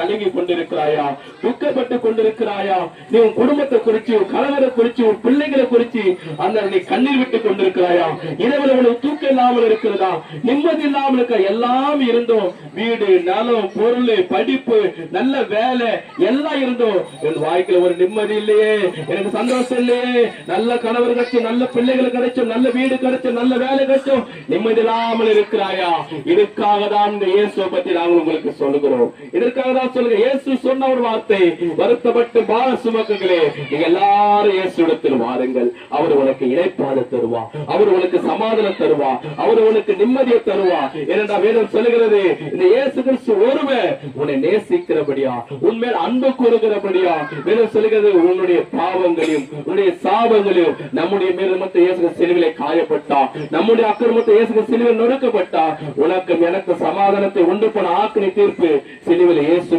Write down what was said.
கலங்கி கொண்டிருக்கிறாயா? துக்கப்பட்டு கொண்டிருக்கிறாயா? நீ உன் குடும்பத்தை குறிச்சு, உன் கணவரை குறிச்சு, உன் பிள்ளைகளை குறிச்சு அந்த நீ கண்ணீர் விட்டு கொண்டிருக்கிறாயா? இரவில் உனக்கு தூக்கம் இல்லாமல் இருக்கிறதா? நிம்மதி இல்லாமல் இருக்க? எல்லாம் இருந்தோம், வீடு, நலம், பொருள், படிப்பு, நல்ல வேலை எல்லாம் இருந்தோம், என் வாழ்க்கையில ஒரு நிம்மதி இல்லையே, எனக்கு சந்தோஷம் இல்லையே. நல்ல கணவர் கிடைச்சும், நல்ல பிள்ளைகள் கிடைச்சும், நல்ல வீடு கிடைச்சும், நல்ல வேலை கிடைச்சும் நிம்மதி இல்லாமல் இருக்கிறாயா? இதுக்காக தான் இந்த இயேசுவை பத்தி நாங்கள் உங்களுக்கு சொல்லுகிறோம். இதற்காக தான் சொல்லுங்க. இயேசு சொன்ன ஒரு வார்த்தை, வருத்தப்பட்டு பார சுமக்குங்களே, நீங்க எல்லாரும் இயேசு இடத்தில் வாருங்கள், அவர் உனக்கு இளைப்பாற தருவா, அவர் உனக்கு சமாதானம் தருவா, அவர் உனக்கு நிம்மதியை தருவா. ஏனென்றால் வேதம் சொல்லுகிறது, இந்த இயேசு கிறிஸ்து ஒருவர் உன்னை நேசிக்கிறபடியா, உன்மேல் அன்பு கூறுகிறபடியா, வேதம் சொல்லுகிறது, உன்னுடைய பாவங்களையும் உன்னுடைய சாபங்களையும் நம்முடைய மேல் மத்த இயேசு சிலுவையிலே காயப்பட்டா, நம்முடைய அக்கிரமத்தை இயேசு சிலுவையில் நொறுக்கப்பட்டா, உனக்கும் எனக்கு சமாதானத்தை உண்டு போன ஆக்கினை தீர்ப்பு சிலுவையில் இயேசு